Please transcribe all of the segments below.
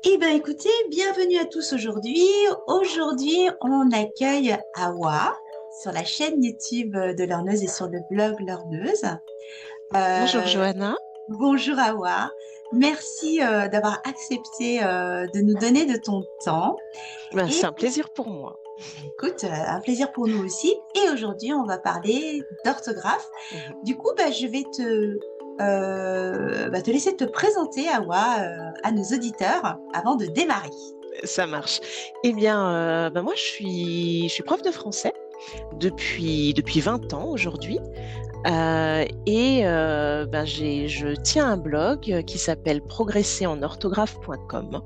Eh bien, écoutez, bienvenue à tous aujourd'hui. Aujourd'hui, on accueille Awa sur la chaîne YouTube de Learneuse et sur le blog Learneuse. Bonjour Euh, Johanna. Bonjour Awa. Merci d'avoir accepté de nous donner de ton temps. Ben, Et c'est un plaisir pour moi. écoute, un plaisir pour nous aussi. Et aujourd'hui, on va parler d'orthographe. Mhm. Du coup, je vais te laisser te présenter, Awa, à nos auditeurs avant de démarrer. Ça marche. Eh bien, moi, je suis prof de français depuis 20 ans aujourd'hui. Je tiens un blog qui s'appelle progresserenorthographe.com.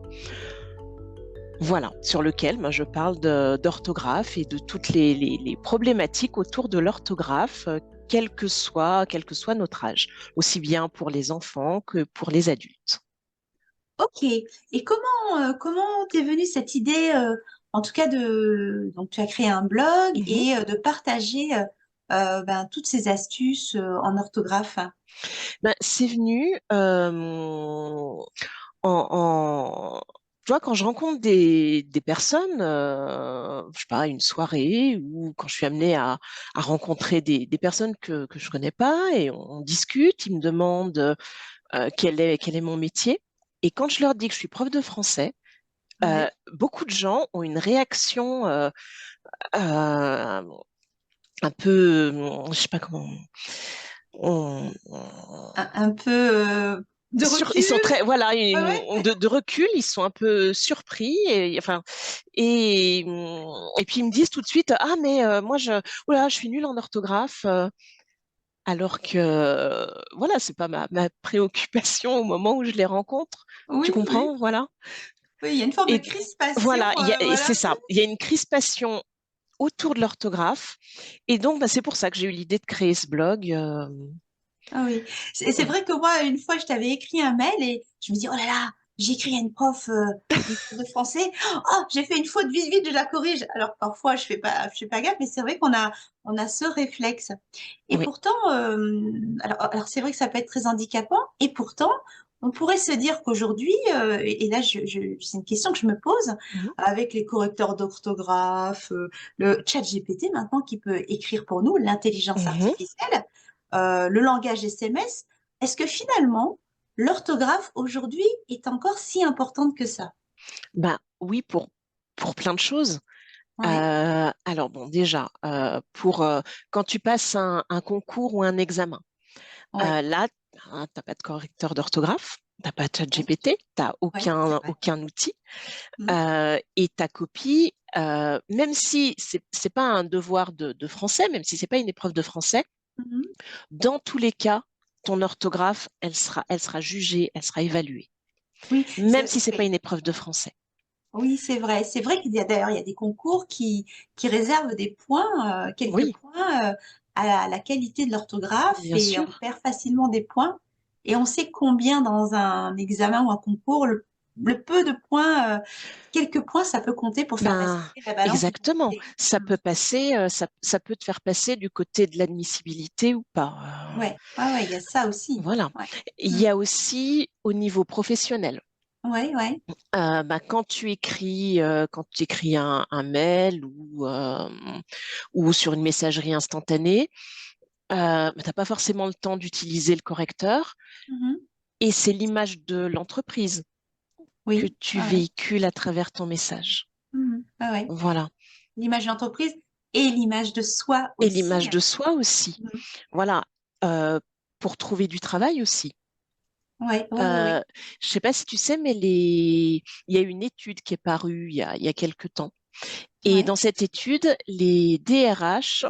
Voilà, sur lequel je parle d'orthographe et de toutes les problématiques autour de l'orthographe, quel que soit notre âge, aussi bien pour les enfants que pour les adultes. Ok. Et comment t'es venue cette idée, en tout cas donc tu as créé un blog Mhm. et de partager toutes ces astuces en orthographe. Ben, c'est venu en- tu vois, quand je rencontre des personnes, je sais pas, une soirée, ou quand je suis amenée à rencontrer des personnes que je connais pas, et on discute, ils me demandent quel est mon métier. Et quand je leur dis que je suis prof de français, Ouais. beaucoup de gens ont une réaction euh, un peu, je sais pas comment, on- Un peu de ils recul. sont très, voilà, Ouais, ouais. de recul, ils sont un peu surpris, et enfin, et puis ils me disent tout de suite, ah mais moi oula, je suis nulle en orthographe, alors que voilà, c'est pas ma préoccupation au moment où je les rencontre. Tu Oui, oui. comprends, voilà. Oui, il y a une forme de Et crispation, voilà, et voilà. c'est ça, il y a une crispation autour de l'orthographe, et donc c'est pour ça que j'ai eu l'idée de créer ce blog. Ah oui, c'est Voilà. vrai que moi, une fois, je t'avais écrit un mail et je me dis, oh là là, j'ai écrit à une prof de français. Oh, j'ai fait une faute, vite, vite, je la corrige. Alors parfois, je fais pas gaffe, mais c'est vrai on a ce réflexe. Et Oui. pourtant, alors c'est vrai que ça peut être très handicapant. Et pourtant, on pourrait se dire qu'aujourd'hui, et là, c'est une question que je me pose, Mhm. avec les correcteurs d'orthographe, le chat GPT maintenant qui peut écrire pour nous, l'intelligence Mhm. artificielle le langage SMS, est-ce que finalement, l'orthographe aujourd'hui est encore si importante que ça? Ben oui, pour plein de choses. Ouais, Alors bon, déjà, quand tu passes un concours ou un examen, ouais, là, t'as pas de correcteur d'orthographe, t'as pas de ouais, ChatGPT, t'as ouais, c'est vrai. aucun outil, Mhm, et ta copie, même si c'est pas un devoir de français, même si c'est pas une épreuve de français, mhm. dans tous les cas, ton orthographe, elle sera jugée, elle sera évaluée, Oui, même si c'est pas oui, une épreuve de français. oui, c'est vrai. C'est vrai qu'il y a d'ailleurs il y a des concours qui réservent des points, quelques Oui, points à la qualité de l'orthographe bien et on sûr. perd facilement des points. Et on sait combien dans un examen ou un concours, le peu de points, quelques points, ça peut compter pour faire Ben, basculer la balance du bon exactement. côté. Ça peut passer, ça peut te faire passer du côté de l'admissibilité ou pas. Ouais, ouais, ouais, il y a ça aussi. Voilà. Ouais. Il Mm. y a aussi au niveau professionnel. Ouais, ouais. Quand tu écris un mail ou sur une messagerie instantanée, tu n'as pas forcément le temps d'utiliser le correcteur, Mhm. et c'est l'image de l'entreprise que Oui, tu ouais, ouais. véhicules à travers ton message. Mhm. Ouais, ouais. Voilà. L'image d'entreprise et l'image de soi Et aussi. l'image de soi aussi. Mhm. Voilà. Euh, pour trouver du travail aussi. Ouais, ouais, ouais, Euh, ouais. je ne sais pas si tu sais, mais il y a une étude qui est parue il y a quelque temps. Et Ouais, dans cette étude, les DRH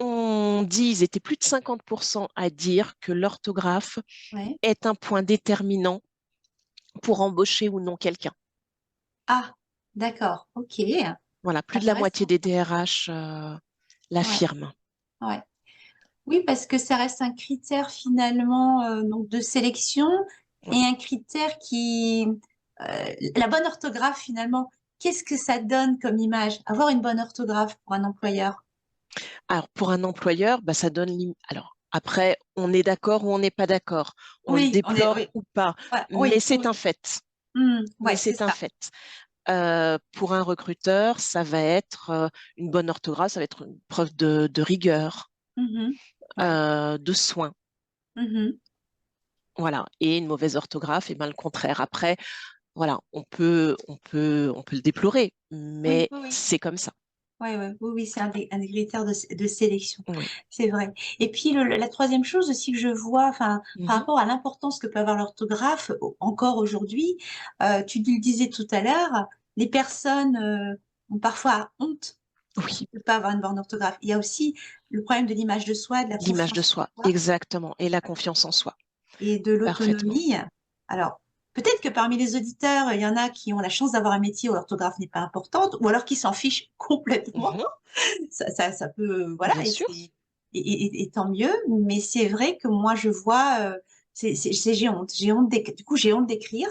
ont dit, ils étaient plus de 50% à dire que l'orthographe ouais. est un point déterminant pour embaucher ou non quelqu'un. Ah, d'accord. Ok. Voilà, plus de la moitié Intéressant. des DRH Ouais, l'affirment. ouais. Oui, parce que ça reste un critère finalement donc de sélection et Oui. un critère la bonne orthographe finalement, qu'est-ce que ça donne comme image? Avoir une bonne orthographe pour un employeur. Alors, pour un employeur, bah, ça donne. Alors, après, on est d'accord ou on n'est pas d'accord. On le Oui, déplore oui, ou pas. ouais, Mais oui, c'est un oui. fait. mais Ouais, c'est c'est un ça. fait. Pour un recruteur, ça va être une bonne orthographe, ça va être une preuve de rigueur, Mhm. Ouais. de soin. Mhm. Voilà. Et une mauvaise orthographe, et ben le contraire. Après, voilà, on peut le déplorer, Oui, mais oui, oui. c'est comme ça. Ouais, ouais, oui, oui, c'est un des critères de sélection. Oui. C'est vrai. Et puis, la troisième chose aussi que je vois, enfin, par Mhm. rapport à l'importance que peut avoir l'orthographe, encore aujourd'hui, tu le disais tout à l'heure, les personnes ont parfois honte Oui, de ne pas avoir une bonne orthographe. Il y a aussi le problème de l'image de soi, de la l'image de confiance soi, en soi exactement. Et la confiance en soi, et de parfaitement. l'autonomie. Alors, peut-être que parmi les auditeurs, il y en a qui ont la chance d'avoir un métier où l'orthographe n'est pas importante, ou alors qui s'en fichent complètement. Mhm. Ça peut, voilà, Bien sûr. et tant mieux. Mais c'est vrai que moi, je vois, j'ai honte du coup, j'ai honte d'écrire.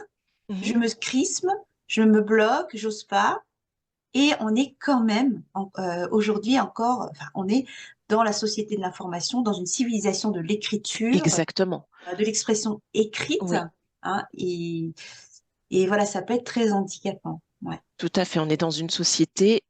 Mhm. Je me crisme, je me bloque, j'ose pas. Et on est quand même, aujourd'hui encore, enfin, on est dans la société de l'information, dans une civilisation de l'écriture, Exactement. de l'expression écrite, Oui, hein, et voilà, ça peut être très handicapant. Ouais. tout à fait. On est dans une société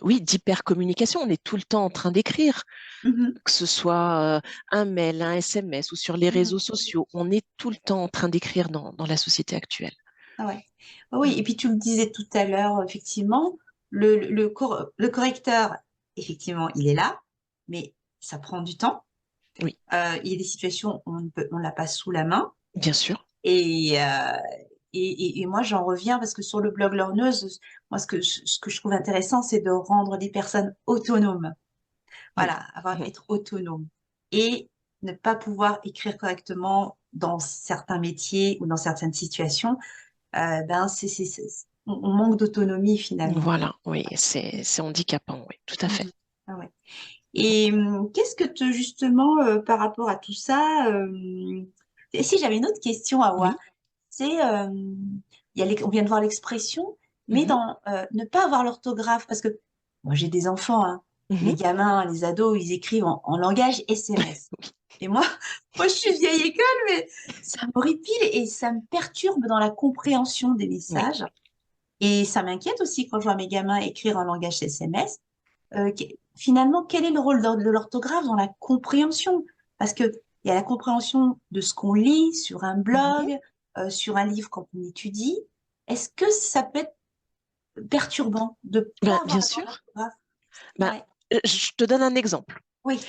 oui, d'hypercommunication. On est tout le temps en train d'écrire, Mhm, que ce soit un mail, un SMS ou sur les mhm. réseaux sociaux. On est tout le temps en train d'écrire dans la société actuelle. Ah ouais. Oui, et puis tu le disais tout à l'heure, effectivement, le correcteur, effectivement, il est là, mais ça prend du temps. Oui, Il y a des situations où on l'a pas sous la main. bien sûr. Et, et moi, j'en reviens parce que sur le blog Learneuse, moi, ce que je trouve intéressant, c'est de rendre les personnes autonomes. Oui. Voilà, avoir, Mhm. être autonome. Et ne pas pouvoir écrire correctement dans certains métiers ou dans certaines situations, ben, on manque d'autonomie finalement. Voilà, oui, c'est handicapant, oui, tout à fait. Mhm. Ah ouais. Et qu'est-ce que te, justement, par rapport à tout ça, et si j'avais une autre question à voir, Oui. c'est, on vient de voir l'expression, mais Mhm. dans ne pas avoir l'orthographe, parce que moi j'ai des enfants, hein, Mhm. les gamins, les ados, ils écrivent en langage SMS. Et moi, moi je suis vieille école, mais ça m'horripile et ça me perturbe dans la compréhension des Oui, messages. Et ça m'inquiète aussi quand je vois mes gamins écrire en langage SMS. Finalement, quel est le rôle de l'orthographe dans la compréhension? Parce que il y a la compréhension de ce qu'on lit sur un oui. blog, sur un livre quand on étudie. Est-ce que ça peut être perturbant de Ben, pas avoir bien la bonne sûr. orthographe? Ben, Ouais. je te donne un exemple. Oui.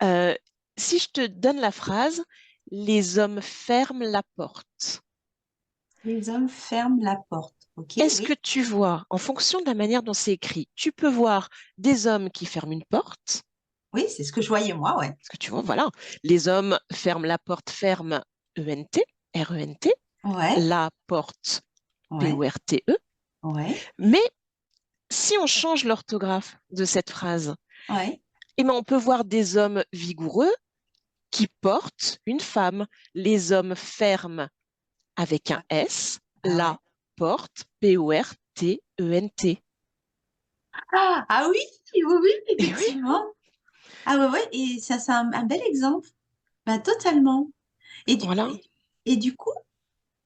Euh, si je te donne la phrase, les hommes ferment la porte. Les hommes ferment la porte. Ok, Est-ce que oui. tu vois, en fonction de la manière dont c'est écrit, tu peux voir des hommes qui ferment une porte. Oui, c'est ce que je voyais moi, ouais. Parce que tu vois, voilà, les hommes ferment la porte, ferment E-N-T, R-E-N-T, Ouais, la porte, ouais, P-O-R-T-E. ouais, Mais si on change l'orthographe de cette phrase, ouais. eh ben, on peut voir des hommes vigoureux qui portent une femme. Les hommes ferment avec un Ouais. S, Ah ouais. la porte, P-O-R-T-E-N-T. Ah oui, oui, oui, Et oui, effectivement. Ah ouais, ouais, et ça, c'est un bel exemple. Ben, totalement. Et voilà, et du coup,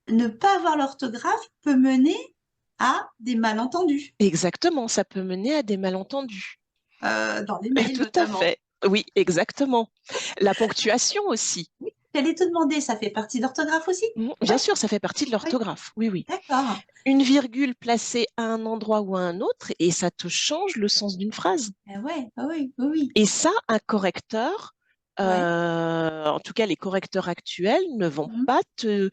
ne pas avoir l'orthographe peut mener à des malentendus, exactement, ça peut mener à des malentendus. dans les mails Tout à notamment. fait. Oui, exactement. La ponctuation aussi. Oui, j'allais te demander, ça fait partie d'orthographe aussi? Bien Ouais, sûr, ça fait partie de oui, l'orthographe. Oui, oui. d'accord. Une virgule placée à un endroit ou à un autre et ça te change le sens d'une phrase. Ouais, ah oui, oui, oui. Et ça, un correcteur, Ouais. en tout cas les correcteurs actuels, ne vont Mhm. pas te...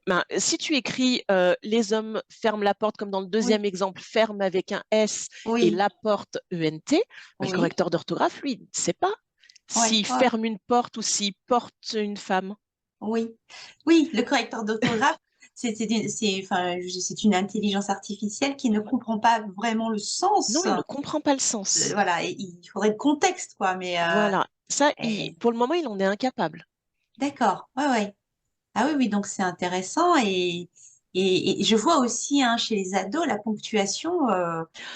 Ben, si tu écris les hommes ferment la porte, comme dans le deuxième Oui, exemple, ferme avec un S et oui, la porte ENT, ben, le oui, correcteur d'orthographe, lui, il ne sait pas ouais, s'il ouais, ferme une porte ou s'il porte une femme. oui. Oui, le correcteur d'orthographe, enfin, c'est une intelligence artificielle qui ne comprend pas vraiment le Non, sens. il ne comprend pas le sens. Voilà, il faudrait le contexte, quoi, mais Voilà. Ça, eh, pour le moment, il en est incapable. d'accord, ouais, ouais. Ah oui, oui, donc c'est intéressant et je vois aussi hein, chez les ados la ponctuation,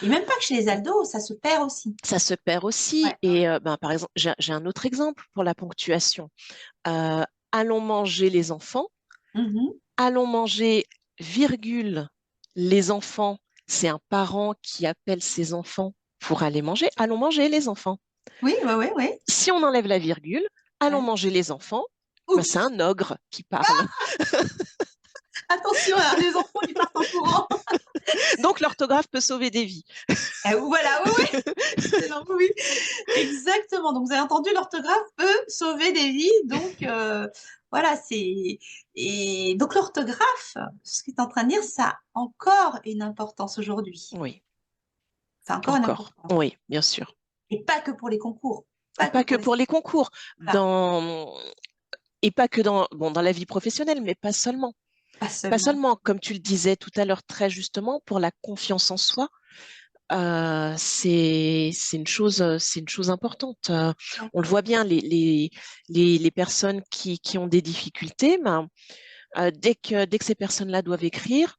et même pas que chez les ados, ça se perd aussi. Ça se perd aussi. Ouais, Et ben, par exemple, j'ai un autre exemple pour la ponctuation. Euh, allons manger les enfants, mhm, allons manger virgule, les enfants, c'est un parent qui appelle ses enfants pour aller manger. Allons manger les enfants. Oui, oui, oui, oui. Si on enlève la virgule, allons Ouais. manger les enfants, ben, c'est Oups, un ogre qui parle. attention, alors, les enfants, ils partent en courant. Donc l'orthographe peut sauver des vies. Voilà, oui, oui. Excellent, oui, exactement. Donc, vous avez entendu, l'orthographe peut sauver des vies. Donc, voilà, c'est. Et donc, l'orthographe, ce que tu es en train de dire, ça a encore une importance aujourd'hui. Oui, Ça a encore une encore. importance. Oui, bien sûr. Et pas que pour les concours. Pas que Pas que pour les. pour les concours, Voilà, dans... et pas que dans, bon, dans la vie professionnelle, mais pas seulement. pas Pas seulement. seulement, comme tu le disais tout à l'heure très justement, pour la confiance en soi, c'est une chose importante. Ouais. On le voit bien, les personnes qui ont des difficultés, ben, dès que ces personnes-là doivent écrire,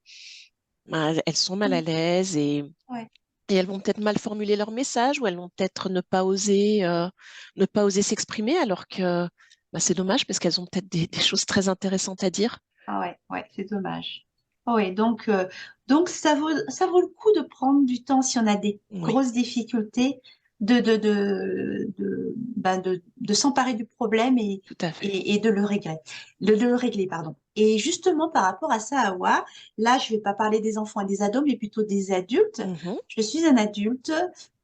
ben, elles sont mal à Mm. l'aise Ouais. et elles vont peut-être mal formuler leur message ou elles vont peut-être ne pas oser s'exprimer alors que ben, c'est dommage parce qu'elles ont peut-être des choses très intéressantes à dire. Ah ouais, ouais, c'est dommage. Oui, donc ça vaut le coup de prendre du temps si on a des Oui, grosses difficultés de s'emparer du problème tout à fait. et de le régler, pardon. Et justement, par rapport à ça, Awa, là, je vais pas parler des enfants et des ados, mais plutôt des adultes. Mhm. Je suis un adulte,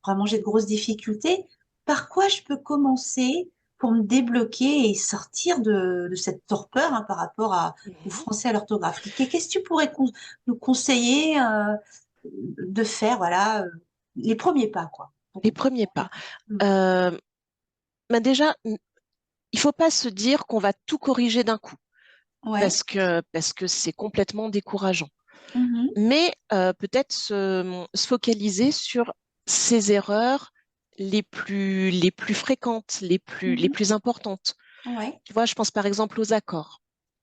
vraiment, j'ai de grosses difficultés. Par quoi je peux commencer pour me débloquer et sortir de cette torpeur, hein, par rapport au Mhm. français, à l'orthographe? Qu'est-ce que tu pourrais nous conseiller de faire, voilà, les premiers pas, quoi. Les premiers pas. Mm. Euh, ben déjà, il faut pas se dire qu'on va tout corriger d'un coup Ouais. parce que c'est complètement décourageant. Mhm. Mais peut-être se focaliser sur ces erreurs les plus fréquentes, les Mhm. plus importantes. Ouais, Tu vois, je pense par exemple aux accords.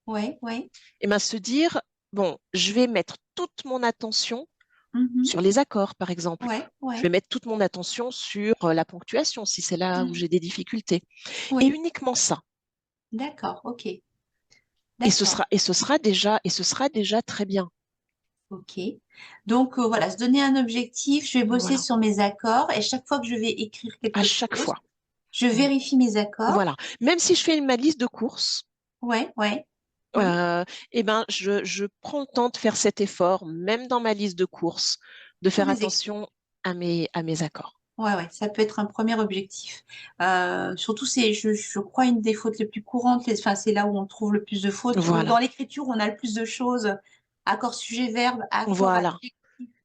ouais, ouais. Et ben se dire, bon, je vais mettre toute mon attention Mhm. sur les accords, par exemple. Ouais, Je vais ouais. mettre toute mon attention sur la ponctuation, si c'est là où Mhm. j'ai des difficultés. Et Oui, uniquement ça. d'accord, ok. D'accord, Et et ce sera déjà très bien. ok. Donc, voilà, se donner un objectif, je vais bosser Voilà. sur mes accords et chaque fois que je vais écrire À quelque chaque chose, fois. je vérifie mes accords. Voilà. Même si je fais ma liste de courses, Ouais, ouais. Oui, euh, eh ben, je prends le temps de faire cet effort, même dans ma liste de courses, de pour faire les écrire. attention à mes accords. Ouais, ouais, ça peut être un premier objectif. Surtout, je crois, une des fautes les plus courantes, enfin, c'est là où on trouve le plus de fautes. Voilà. Dans l'écriture, on a le plus de choses. Accord, sujet, verbe, accord, Voilà. adjectif,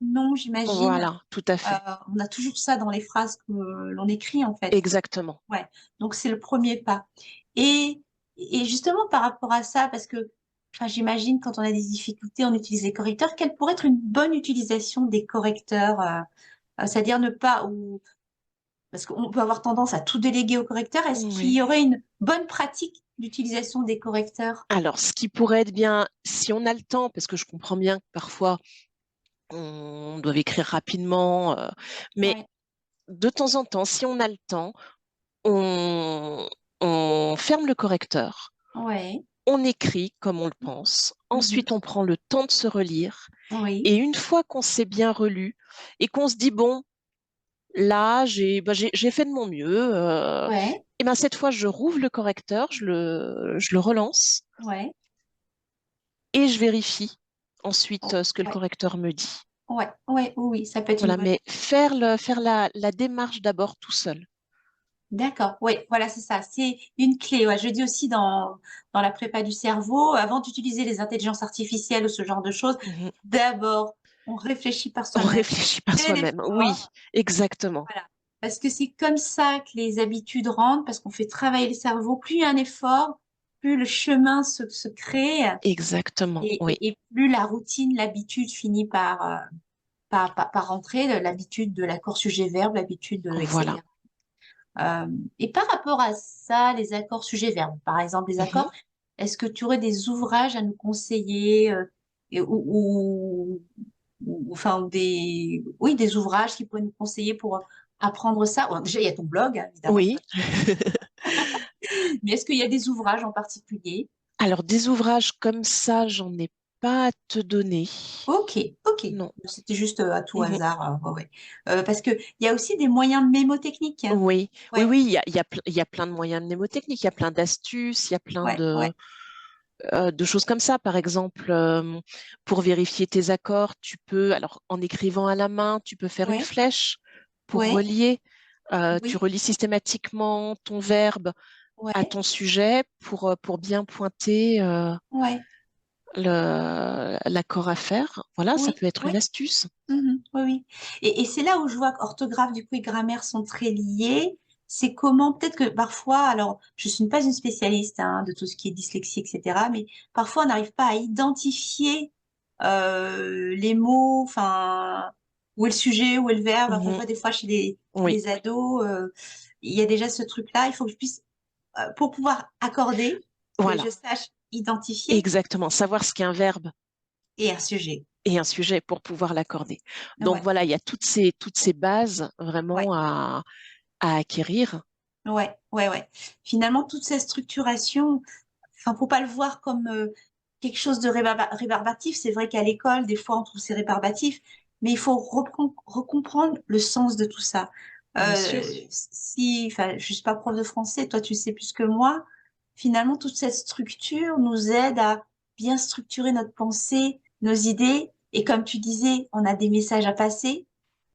nom, j'imagine. Voilà. Tout à fait. On a toujours ça dans les phrases que l'on écrit, en fait. Exactement. Ouais. Donc, c'est le premier pas. Et, et justement, par rapport à ça, parce que, enfin, j'imagine, quand on a des difficultés, on utilise les correcteurs. Quelle pourrait être une bonne utilisation des correcteurs? C'est-à-dire ne pas, ou parce qu'on peut avoir tendance à tout déléguer au correcteur. Est-ce qu'il Oui. y aurait une bonne pratique d'utilisation des correcteurs? Alors, ce qui pourrait être bien, si on a le temps, parce que je comprends bien que parfois on doit écrire rapidement, mais Ouais, de temps en temps, si on a le temps, on, on ferme le correcteur, ouais, on écrit comme on le pense, mhm, ensuite on prend le temps de se relire, oui, et une fois qu'on s'est bien relu et qu'on se dit, bon, là, j'ai fait de mon mieux, ouais, et ben cette fois, je rouvre le correcteur, je le relance, ouais, et je vérifie ensuite oh, ce que le ouais, correcteur me dit. ouais, ouais, oui, oui, ça peut être une Voilà, bonne. mais faire la démarche d'abord tout seul. D'accord, oui, voilà, c'est ça. C'est une clé. Ouais. Je dis aussi dans la prépa du cerveau, avant d'utiliser les intelligences artificielles ou ce genre de choses, Mhm. d'abord, on réfléchit par On soi-même. réfléchit par Fait soi-même. Oui, l'effort. exactement. Voilà. Parce que c'est comme ça que les habitudes rentrent, parce qu'on fait travailler le cerveau. Plus il y a un effort, plus le chemin se crée Exactement. Oui. et plus la routine, l'habitude finit par rentrer, l'habitude de l'accord sujet-verbe, l'habitude de, Voilà. etc. Euh, et par rapport à ça, les accords sujet-verbe, par exemple, les Mhm. accords, est-ce que tu aurais des ouvrages à nous conseiller et- ou, enfin, oui, des ouvrages qui pourraient nous conseiller pour apprendre ça? Bon, déjà, il y a ton blog, hein, évidemment, ça. Oui. Mais est-ce qu'il y a des ouvrages en particulier? Alors, des ouvrages comme ça, j'en ai pas à te donner. Ok, ok. Non. C'était juste à tout Mhm. hasard. Ouais, ouais. Parce qu'il y a aussi des moyens mnémotechniques, hein. Oui, oui, Ouais, oui, il y a plein de moyens mnémotechniques, il y a plein d'astuces, il y a plein ouais, ouais, de choses comme ça. Par exemple, pour vérifier tes accords, tu peux, alors en écrivant à la main, tu peux faire une ouais, flèche pour ouais, relier. Tu oui, relis systématiquement ton verbe à ouais, ton sujet pour bien pointer ouais, l'accord à faire. Voilà, ça oui, peut être oui. une astuce. Mhm, oui, oui. Et c'est là où je vois qu'orthographe, du coup, et grammaire sont très liés. C'est comment, peut-être que parfois, alors, je suis pas une spécialiste hein, de tout ce qui est dyslexie, etc., mais parfois, on n'arrive pas à identifier les mots, enfin, où est le sujet, où est le verbe. Enfin, je Mhm. vois des fois chez Oui, les ados, il y a déjà ce truc-là. Il faut que je puisse, pour pouvoir accorder, que voilà, je sache identifier exactement. Savoir ce qu'est un verbe et un sujet. et un sujet pour pouvoir l'accorder. Donc Ouais, voilà, il y a toutes ces bases ouais. vraiment à acquérir. Ouais, ouais, ouais. Finalement, toute cette structuration, enfin, faut pas le voir comme quelque chose de rébarbatif. C'est vrai qu'à l'école, des fois, on trouve c'est rébarbatif, mais il faut recomprendre le sens de tout ça. Bien sûr. Si, enfin, je suis pas prof de français, toi, tu sais plus que moi. Finalement, toute cette structure nous aide à bien structurer notre pensée, nos idées. Et comme tu disais, on a des messages à passer.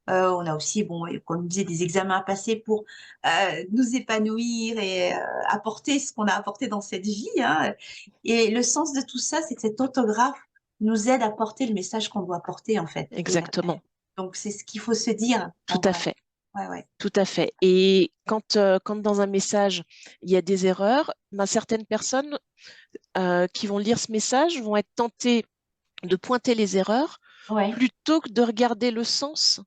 On a aussi, bon, comme on disait, des examens à passer pour nous épanouir et apporter ce qu'on a apporté dans cette vie, hein. Et le sens de tout ça, c'est que cet orthographe nous aide à porter le message qu'on doit porter, en fait. Exactement. Donc, c'est ce qu'il faut se dire, Tout en à vrai. fait. Ouais, ouais. Tout à fait. Et quand dans un message, il y a des erreurs, ben, certaines personnes qui vont lire ce message vont être tentées de pointer les erreurs Ouais, plutôt que de regarder le sens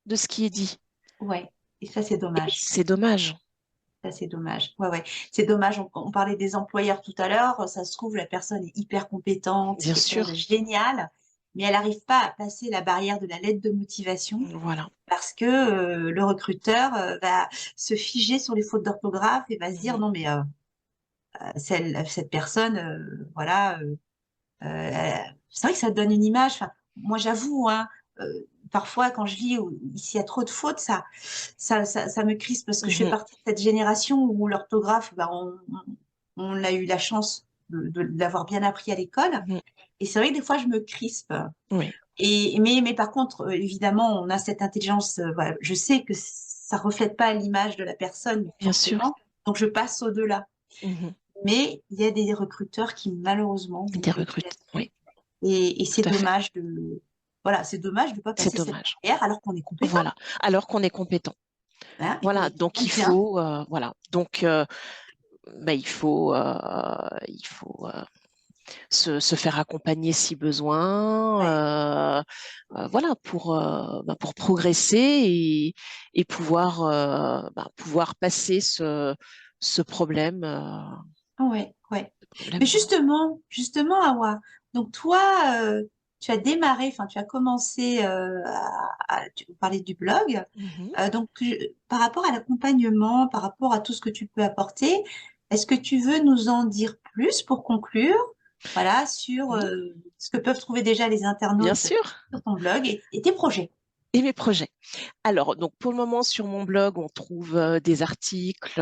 de ce qui est dit. ouais. Et ça, c'est Et dommage. c'est dommage, Ça, c'est dommage. Ouais, ouais. C'est dommage. On parlait des employeurs tout à l'heure. Ça se trouve, la personne est hyper compétente, c'est bien quelqu'un de sûr. génial, mais elle n'arrive pas à passer la barrière de la lettre de motivation Voilà. parce que le recruteur va se figer sur les fautes d'orthographe et va se dire Mhm. non, mais cette personne, voilà, c'est vrai que ça donne une image. Enfin, moi, j'avoue, hein, parfois quand je lis s'il y a trop de fautes, ça me crispe parce que je fais Mhm. partie de cette génération où l'orthographe, ben, on a eu la chance de l'avoir bien appris à l'école. Mhm. Et c'est vrai que des fois, je me crispe. Oui, Mais par contre, évidemment, on a cette intelligence. Voilà, je sais que ça reflète pas l'image de la personne bien sûr. forcément, donc je passe au-delà. Mhm. Mais il y a des recruteurs qui malheureusement vont Des bloquer recrutes. Oui, là-dessus, et c'est tout à fait. dommage voilà, c'est dommage de pas C'est passer cette dommage. barrière alors qu'on est compétent, Voilà. Alors qu'on est compétent. hein, et qu'on Voilà. est Donc quelqu'un de bien. voilà. Donc bah, il faut se faire accompagner si Ouais, besoin, voilà, pour progresser et pouvoir, pouvoir passer ce problème, ouais, ouais. Mais problème. justement, Awa, donc toi, tu as démarré, enfin, tu as commencé tu parlais du blog. Mhm, Donc, par rapport à l'accompagnement, par rapport à tout ce que tu peux apporter, est-ce que tu veux nous en dire plus pour conclure, voilà, sur mhm. ce que peuvent trouver déjà les Bien internautes sûr. sur ton blog et tes projets? Et mes projets. Alors, donc pour le moment, sur mon blog, on trouve des articles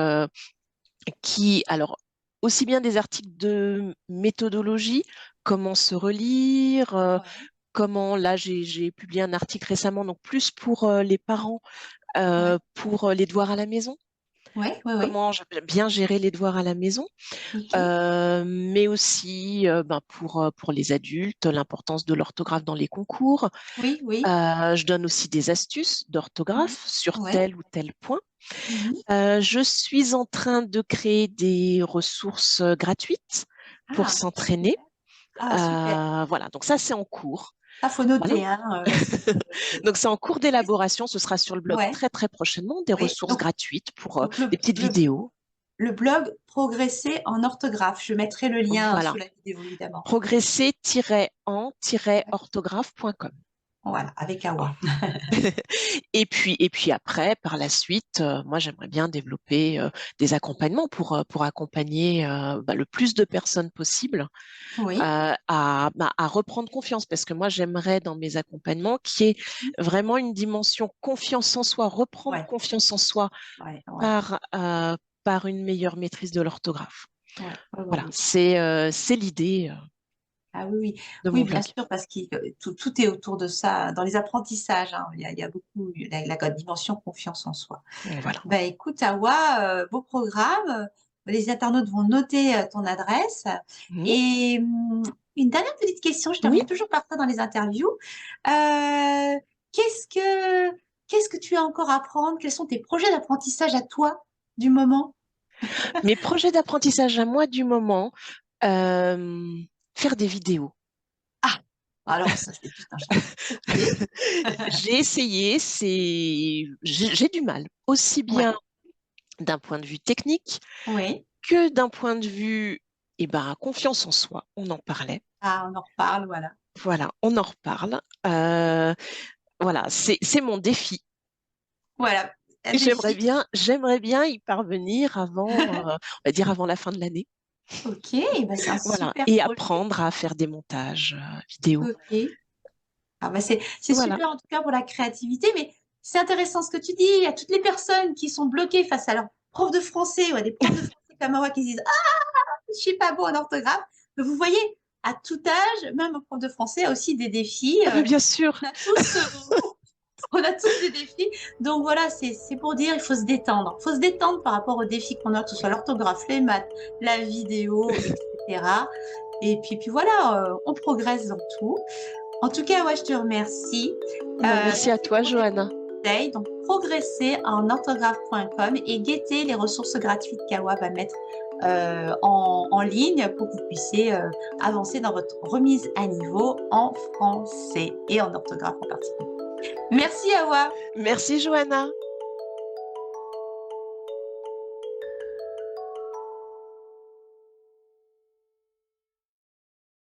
alors, aussi bien des articles de méthodologie, comment se relire, Ouais, comment, là, j'ai publié un article récemment, donc plus pour les parents, ouais, pour les devoirs à la maison, ouais, ouais, ouais. comment bien gérer les devoirs à la maison, Ok. mais aussi pour les adultes, l'importance de l'orthographe dans les concours. Oui, oui. Je donne aussi des astuces Ouais, d'orthographe sur ouais. tel ou tel point. Mhm. Je suis en train de créer des ressources gratuites pour Ah, s'entraîner. super. Ah, super. Voilà, donc ça c'est en cours. Ah, faut Voilà. noter, hein. Donc c'est en cours d'élaboration, ce sera sur le blog Ouais, très très prochainement, des oui. ressources gratuites pour Donc des petites vidéos. le blog Progresser en orthographe. Je mettrai le lien Voilà, sous la vidéo, évidemment. progresser-en-orthographe.com. Voilà, avec Awa. Et puis après, par la suite, moi, j'aimerais bien développer des accompagnements pour accompagner le plus de personnes possible Oui, à reprendre confiance. Parce que moi, j'aimerais dans mes accompagnements qu'il y ait vraiment une dimension confiance en soi, reprendre ouais, confiance en soi ouais, ouais, par une meilleure maîtrise de l'orthographe. ouais, ouais, ouais, Voilà, oui. c'est l'idée Ah oui, oui, de oui, mon bien blog. sûr, parce que tout est autour de ça, dans les apprentissages, hein, il y a beaucoup la dimension confiance en soi. Voilà. Bah, écoute, Awa, beau programme. Les internautes vont noter ton adresse. Mhm. Et une dernière petite question, je Oui, termine toujours par ça dans les interviews. Euh, qu'est-ce que, qu'est-ce que tu as encore à apprendre? Quels sont tes projets d'apprentissage à toi du moment? mes projets d'apprentissage à moi du moment, euh, faire des vidéos. Ah, alors ça, c'est tout un challenge. Ok. J'ai essayé, j'ai du mal, aussi Ouais, bien d'un point de vue technique oui. que d'un point de vue, confiance en soi. On en parlait. Ah, on en reparle, voilà. Voilà, on en reparle. Voilà, c'est mon défi. Voilà, un Et j'aimerais défi. bien, j'aimerais bien y parvenir avant, on va dire avant la fin de l'année. Ok, bah c'est un Voilà, super et projet. apprendre à faire des montages vidéo. Ok. Ah bah c'est Voilà. super en tout cas pour la créativité, mais c'est intéressant ce que tu dis. Il y a toutes les personnes qui sont bloquées face à leurs profs de français ou à des profs de français comme moi qui se disent ah je suis pas bon en orthographe. Mais vous voyez, à tout âge, même un prof de français a aussi des défis. Ah, mais bien sûr. On a tous on a tous des défis. Donc voilà, c'est pour dire il faut se détendre. Il faut se détendre par rapport aux défis qu'on a, que ce soit l'orthographe, les maths, la vidéo, etc. Et puis voilà, on progresse dans tout. En tout cas, ouais, je te remercie. Merci à Merci toi, pour tes Johanna. conseils. Donc, progressez en orthographe.com et guettez les ressources gratuites qu'Awa va mettre en ligne pour que vous puissiez avancer dans votre remise à niveau en français et en orthographe en particulier. Merci, Awa. Merci, Johanna.